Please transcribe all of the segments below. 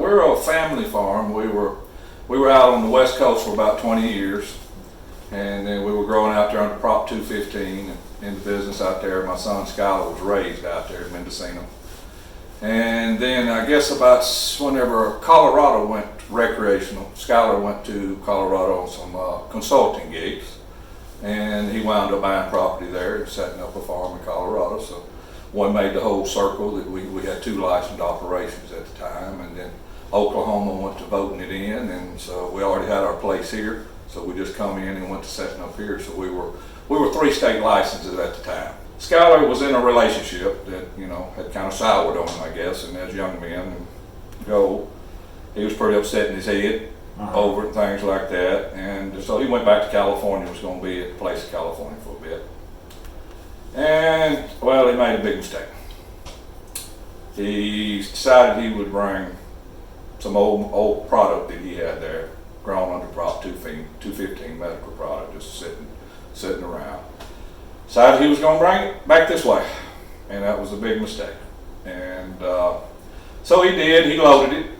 we're a family farm. We were out on the West Coast for about 20 years, and then we were growing out there under Prop 215 in the business out there. My son Skylar was raised out there in Mendocino. And then I guess about whenever Colorado went recreational, Skylar went to Colorado on some consulting gigs, and he wound up buying property there and setting up a farm in Colorado. So one made the whole circle. That we had 2 licensed operations at the time, and then Oklahoma went to voting it in, and so we already had our place here. So we just come in and went to setting up here. So we were 3 state licenses at the time. Skylar was in a relationship that, had kind of soured on him, I guess, and as young men go, he was pretty upset in his head over it and things like that. And so he went back to California, was going to be at the place in California for a bit. And, well, he made a big mistake. He decided he would bring some old product that he had there, grown under Prop 215 medical product, just sitting around. Decided he was going to bring it back this way, and that was a big mistake. And so he did. He loaded it,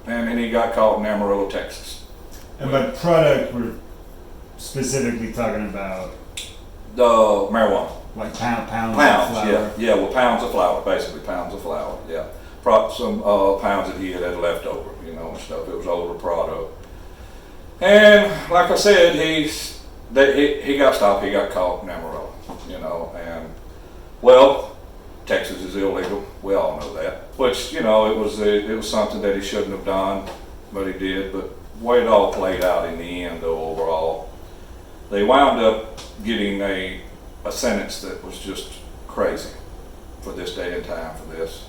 and then he got caught in Amarillo, Texas. And by product, we're specifically talking about the marijuana, like pounds of yeah, flour. well, pounds of flour, basically pounds of flour, yeah. Some pounds that he had left over, and stuff. It was older product, and like I said, he got stopped. He got caught in Amarillo. And well, Texas is illegal. We all know that. Which it was something that he shouldn't have done, but he did. But the way it all played out in the end, though, overall, they wound up getting a sentence that was just crazy for this day and time for this.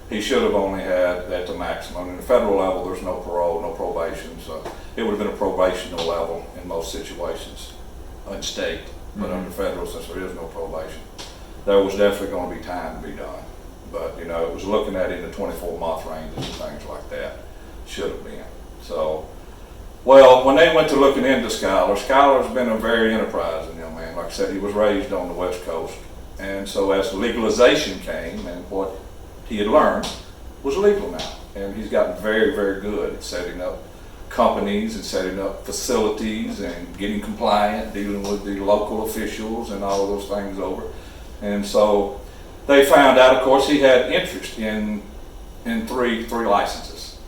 He should have only had at the maximum. In the federal level, there's no parole, no probation, so it would have been a probational level in most situations in state. But under federal, since there is no probation, there was definitely going to be time to be done. But it was looking at in the 24-month ranges and things like that. Should have been. So, well, when they went to looking into Skylar's been a very enterprising young man. Like I said, he was raised on the West Coast, and so as the legalization came, and what he had learned was legal now, and he's gotten very, very good at setting up companies and setting up facilities and getting compliant, dealing with the local officials and all of those things over. And so they found out, of course, he had interest in three licenses.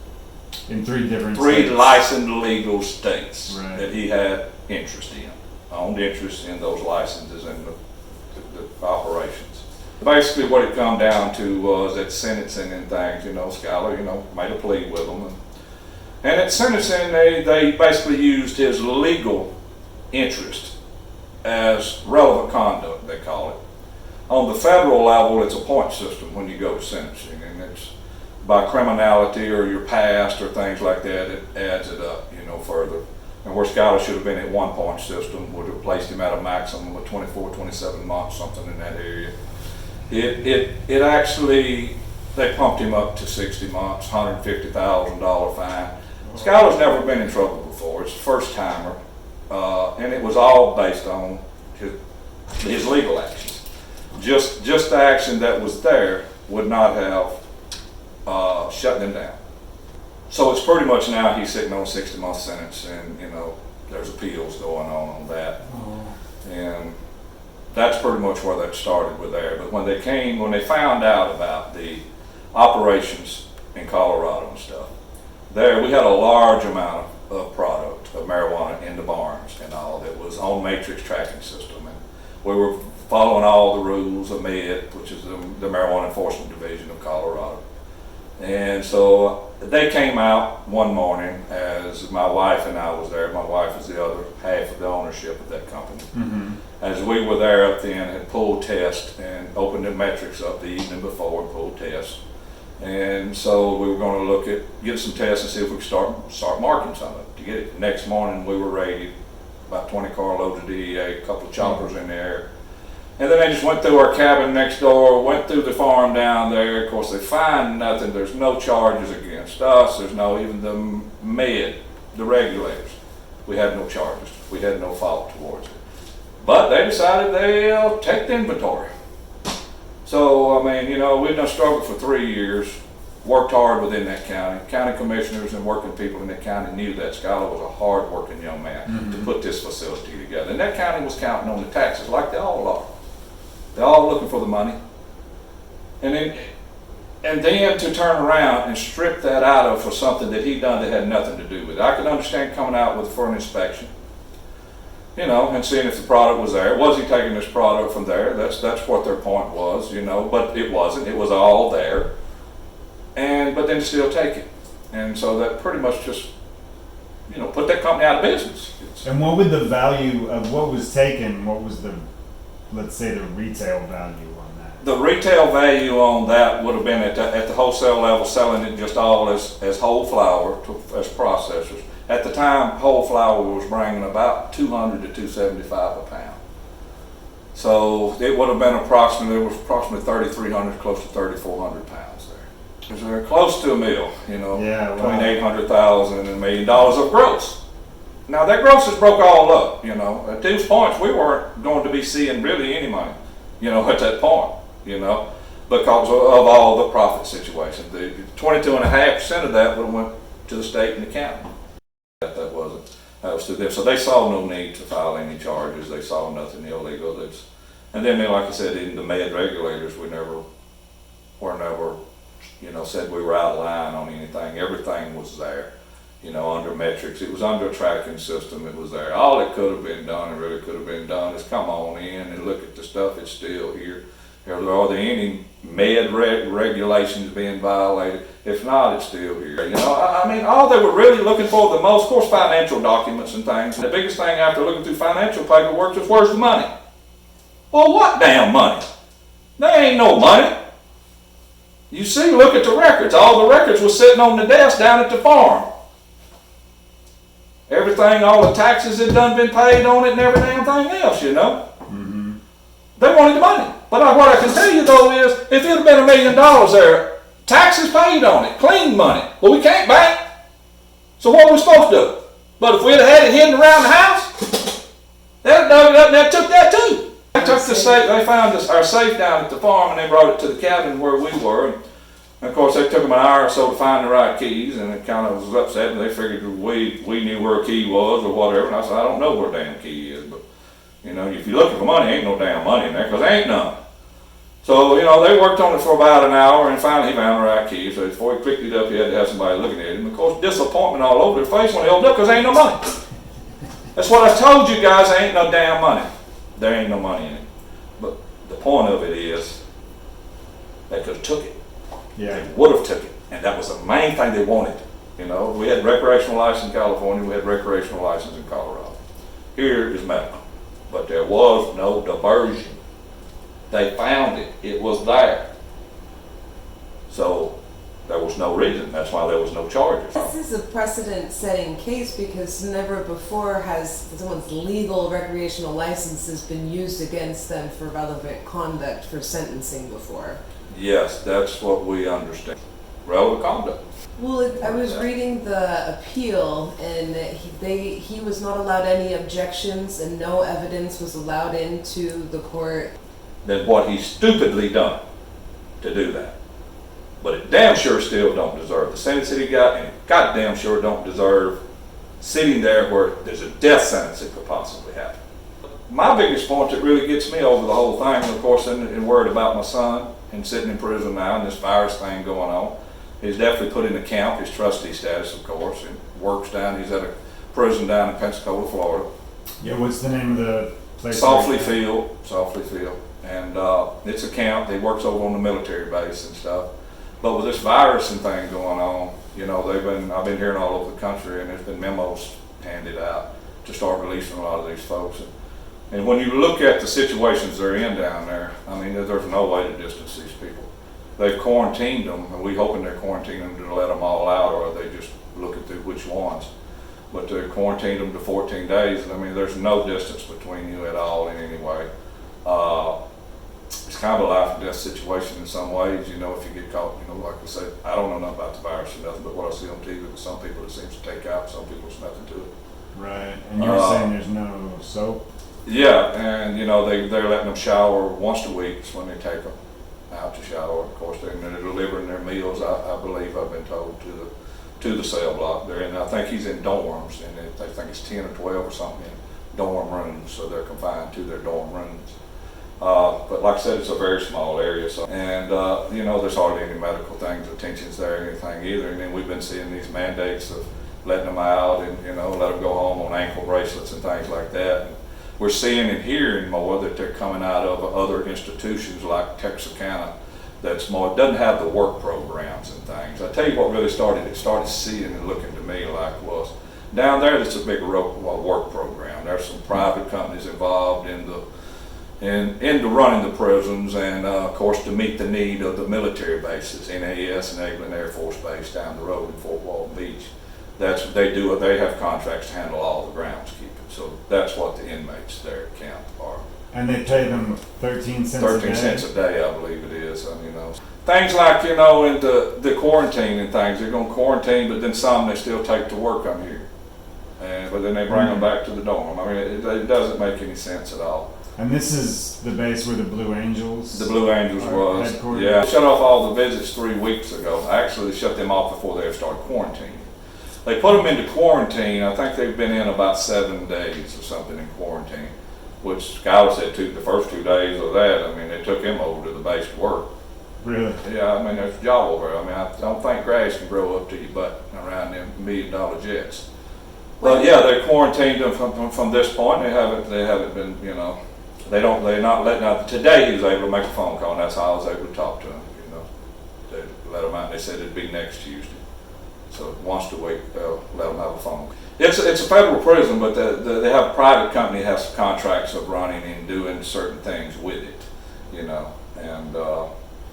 In 3 different three states. licensed legal states Right. that he had interest in, owned interest in those licenses and the operations. Basically what it come down to was at sentencing and things, Skylar, made a plea with them. And at sentencing, they basically used his legal interest as relevant conduct, they call it. On the federal level, it's a point system when you go to sentencing, and it's by criminality or your past or things like that, it adds it up, further. And where Skylar should have been at 1 point system, would have placed him at a maximum of 24, 27 months, something in that area. It actually, they pumped him up to 60 months, $150,000 fine. Skylar's never been in trouble before. It's a first timer, and it was all based on his legal actions. Just the action that was there would not have shut him down. So it's pretty much now he's sitting on a 60-month sentence, and there's appeals going on that, and that's pretty much where that started with there. But when they found out about the operations in Colorado and stuff, there we had a large amount of product of marijuana in the barns and all that was on matrix tracking system, and we were following all the rules of Aide, which is the Marijuana Enforcement Division of Colorado. And so they came out one morning as my wife and I was there. My wife is the other half of the ownership of that company. As we were there up then, had pulled tests and opened the metrics up the evening before and pulled tests. And so we were going to get some tests and see if we could start marking some of it to get it. The next morning we were raided, about 20 carloads of DEA, a couple of choppers in there. And then they just went through our cabin next door, went through the farm down there. Of course, they find nothing. There's no charges against us. There's no, even the regulators. We had no charges. We had no fault towards it. But they decided they'll take the inventory. So, we'd done struggled for 3 years, worked hard within that county. County commissioners and working people in that county knew that Schuyler was a hard-working young man to put this facility together. And that county was counting on the taxes like they all are. They're all looking for the money. And then to turn around and strip that out of for something that he done that had nothing to do with it. I can understand coming out with for an inspection, you know, and seeing if the product was there. Was he taking this product from there? That's what their point was, you know, but it wasn't. It was all there. But then still take it. And so that pretty much just, you know, put that company out of business. And what would the value of what was taken, what was the, let's say, the retail value on that? The retail value on that would have been at the wholesale level, selling it just all as whole flour as processors. At the time, whole flour was bringing about $200 to $275 a pound. So it would have been approximately 3,300, close to 3,400 pounds there. So they're close to $1 million, you know, between $800,000 and $1 million of gross. Now that gross is broke all up, you know. At these points, we weren't going to be seeing really any money, you know, at that point, you know, because of all the profit situation. The 22.5% of that would have went to the state and the county. That was to them. So they saw no need to file any charges. They saw nothing illegal. And then, like I said, in the med regulators, were never, you know, said we were out of line on anything. Everything was there, you know, under metrics. It was under a tracking system. It was there. All that could have been done, and really could have been done, is come on in and look at the stuff. It's still here. Are there any med regulations being violated? If not, it's still here. You know, I mean, all they were really looking for the most, of course, financial documents and things. The biggest thing after looking through financial paperwork is, where's the money? Well, what damn money? There ain't no money. You see, look at the records. All the records were sitting on the desk down at the farm. Everything, all the taxes had done been paid on it and every damn thing else, you know. Mm-hmm. They wanted the money. But what I can tell you though is, if it had been $1 million there, taxes paid on it, clean money. Well, we can't bank. So what are we supposed to do? But if we'd have had it hidden around the house, they'd have dug it up and they took that too. They took the safe, they found our safe down at the farm and they brought it to the cabin where we were. And of course, they took them an hour or so to find the right keys, and it kind of was upset, and they figured we knew where a key was or whatever. And I said, I don't know where a damn key is, but you know, if you're looking for money, ain't no damn money in there, because there ain't none. So, you know, they worked on it for about an hour, and finally he found the right key. So before he picked it up, he had to have somebody looking at him. Of course, disappointment all over their face when they opened up, because there ain't no money. That's what I told you guys, there ain't no damn money. There ain't no money in it. But the point of it is, they could have took it. Yeah. They would have took it. And that was the main thing they wanted. You know, we had recreational license in California, we had recreational license in Colorado. Here is medical. But there was no diversion. They found it. It was there. So there was no reason. That's why there was no charges. This is a precedent-setting case because never before has someone's legal recreational licenses been used against them for relevant conduct for sentencing before. Yes, that's what we understand. Relevant conduct. Well, I was reading the appeal, and he was not allowed any objections, and no evidence was allowed into the court. Than what he stupidly done to do that. But it damn sure still don't deserve the sentence that he got, and it goddamn sure don't deserve sitting there where there's a death sentence that could possibly happen. My biggest point that really gets me over the whole thing, of course, and worried about my son and sitting in prison now and this virus thing going on, is definitely put in account his trustee status, of course, and he's at a prison down in Pensacola, Florida. Yeah, what's the name of the place? Softly Field. And it's a camp. He works over on the military base and stuff. But with this virus and thing going on, you know, I've been hearing all over the country, and there's been memos handed out to start releasing a lot of these folks. And when you look at the situations they're in down there, I mean, there's no way to distance these people. They've quarantined them, and we're hoping they're quarantining them to let them all out, or are they just looking through which ones? But they're quarantined them to 14 days, and I mean, there's no distance between you at all in any way. It's kind of a life and death situation in some ways, you know, if you get caught, you know, like I said, I don't know nothing about the virus or nothing, but what I see on TV with some people it seems to take out, some people it's nothing to it. Right, and you're saying there's no soap? Yeah, and you know, they're letting them shower once a week is when they take them. out to shower. Of course, they're delivering their meals, I believe I've been told, to the cell block there. And I think he's in dorms, and I think it's 10 or 12 or something in dorm rooms, so they're confined to their dorm rooms. But like I said, it's a very small area, so, and you know, there's hardly any medical things, attentions there, or anything either. And then we've been seeing these mandates of letting them out and, you know, let them go home on ankle bracelets and things like that. And we're seeing and hearing more that they're coming out of other institutions like Texarkana that's more, doesn't have the work programs and things. I tell you what really started seeing and looking to me like was down there, there's a big work program. There's some private companies involved into running the prisons, and of course to meet the need of the military bases, NAS and Eglin Air Force Base down the road in Fort Walton Beach. That's what they do. They have contracts to handle all the groundskeeping. So that's what the inmates there at camp are. And they pay them 13 cents a day? 13 cents a day, I believe it is. I mean, you know, things like, you know, in the quarantine and things, they're going to quarantine, but then some they still take to work on here. But then they bring them back to the dorm. I mean, it doesn't make any sense at all. And this is the base where the Blue Angels? The Blue Angels was. Headquarters? Yeah, shut off all the visits 3 weeks ago. Actually, they shut them off before they ever started quarantine. They put them into quarantine. I think they've been in about 7 days or something in quarantine, which Skyler said the first 2 days of that, I mean, they took him over to the base to work. Really? Yeah, I mean, there's a job over there. I mean, I don't think grass can grow up to your butt around them $1 million jets. But yeah, they quarantined them from this point. They haven't been, you know, they're not letting out. Today he was able to make a phone call, and that's how I was able to talk to him, you know. They let him out, and they said it'd be next Tuesday. So once a week, they'll let them have a phone. It's a federal prison, but they have a private company has contracts of running and doing certain things with it, you know. And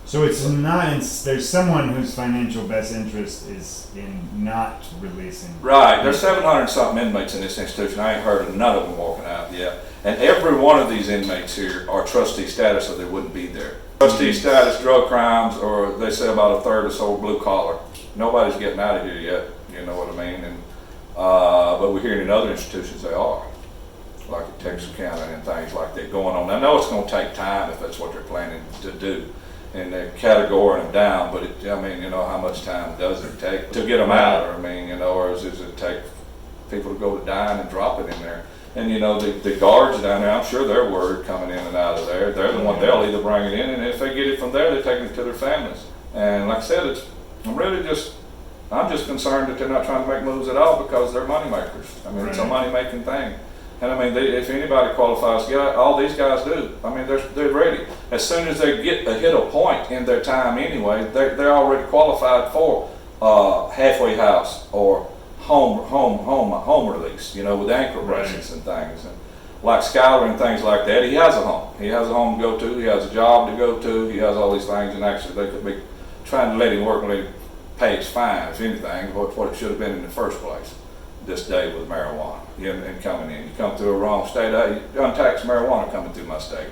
so it's not, there's someone whose financial best interest is in not releasing. Right, there's 700 something inmates in this institution. I ain't heard of none of them walking out yet. And every one of these inmates here are trustee status, or they wouldn't be there. Trustee status, drug crimes, or they say about a third or so blue collar. Nobody's getting out of here yet, you know what I mean? And but we're hearing in other institutions they are, like at Texarkana and things like that going on. I know it's going to take time if that's what they're planning to do, and they're categorizing them down. But I mean, you know, how much time does it take to get them out? Or I mean, you know, or does it take people to go to dine and drop it in there? And you know, the guards down there, I'm sure they're worried coming in and out of there. They're the one, they'll either bring it in, and if they get it from there, they're taking it to their families. And like I said, I'm just concerned that they're not trying to make moves at all because they're money makers. I mean, it's a money making thing. And I mean, if anybody qualifies, all these guys do. I mean, they're ready. As soon as they hit a point in their time anyway, they're already qualified for halfway house or home release, you know, with ankle bracelets and things. And like Skyler and things like that, he has a home. He has a home to go to. He has a job to go to. He has all these things, and actually they could be trying to let him work and let him pay his fine, if anything, what it should have been in the first place. This day with marijuana, and coming in, you come through a wrong state, untaxed marijuana coming through my state,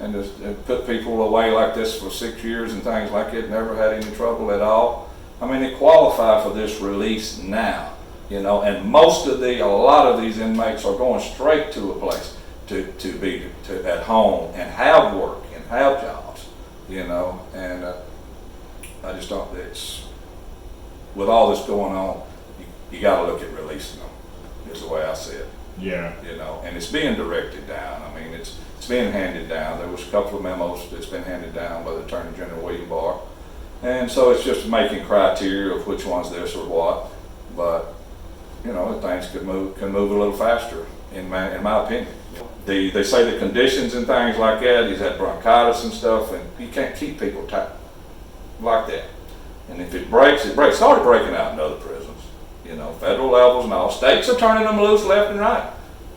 and just put people away like this for 6 years and things like it. Never had any trouble at all. I mean, they qualify for this release now. You know, and a lot of these inmates are going straight to a place to be at home and have work and have jobs, you know, and I just don't, with all this going on, you got to look at releasing them, is the way I see it. Yeah. You know, and it's being directed down. I mean, it's being handed down. There was a couple of memos that's been handed down by the Attorney General William Barr, and so it's just making criteria of which one's this or what, but you know, things can move a little faster, in my opinion. They say the conditions and things like that, he's had bronchitis and stuff, and you can't keep people tight like that. And if it breaks, it breaks. It's already breaking out in other prisons, you know, federal levels and all. States are turning them loose left and right.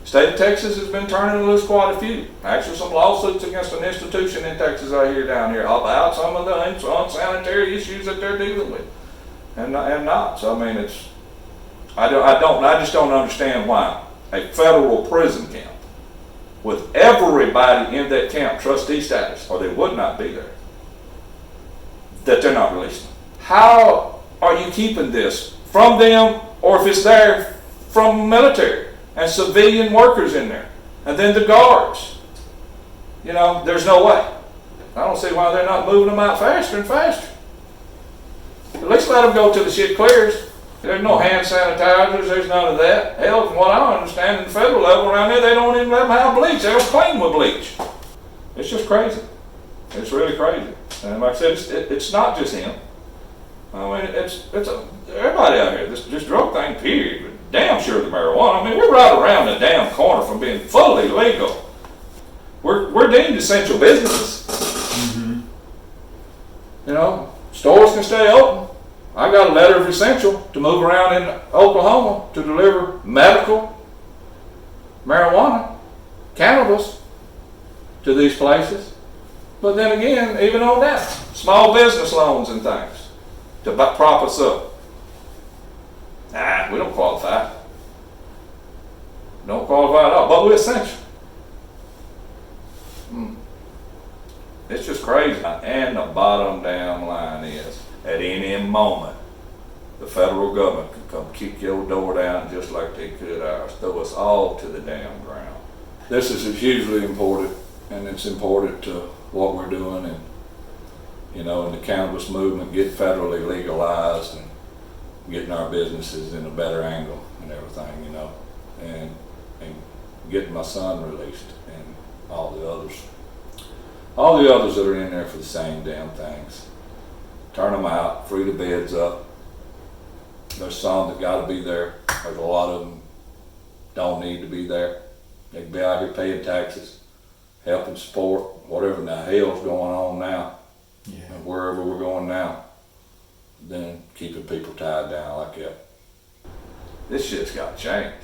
State of Texas has been turning them loose quite a few. Actually, some lawsuits against an institution in Texas I hear down here about some of the unsanitary issues that they're dealing with, and not. So I mean, I just don't understand why a federal prison camp with everybody in that camp trustee status, or they would not be there, that they're not releasing them. How are you keeping this from them, or if it's there, from military and civilian workers in there, and then the guards? You know, there's no way. I don't see why they're not moving them out faster and faster. At least let them go till the shit clears. There's no hand sanitizers, there's none of that. Hell, from what I understand, in the federal level around here, they don't even let them have bleach. They don't clean with bleach. It's just crazy. It's really crazy. And like I said, it's not just him. I mean, everybody out here, this drug thing, period. But damn sure the marijuana. I mean, we're right around the damn corner from being fully legal. We're deemed essential businesses. Mm-hmm. You know, stores can stay open. I got a letter of essential to move around in Oklahoma to deliver medical, marijuana, cannabis to these places. But then again, even on that, small business loans and things to prop us up. Nah, we don't qualify. Don't qualify at all, but we're essential. It's just crazy. And the bottom down line is, at any moment, the federal government could come kick your door down just like they could ours, throw us all to the damn ground. This is hugely important, and it's important to what we're doing, and you know, in the cannabis movement, getting federally legalized and getting our businesses in a better angle and everything, you know, and getting my son released and all the others that are in there for the same damn things. Turn them out, free the beds up. There's some that got to be there. There's a lot of them don't need to be there. They can be out here paying taxes, helping support whatever the hell's going on now, and wherever we're going now, then keeping people tied down like that. This shit's got to change.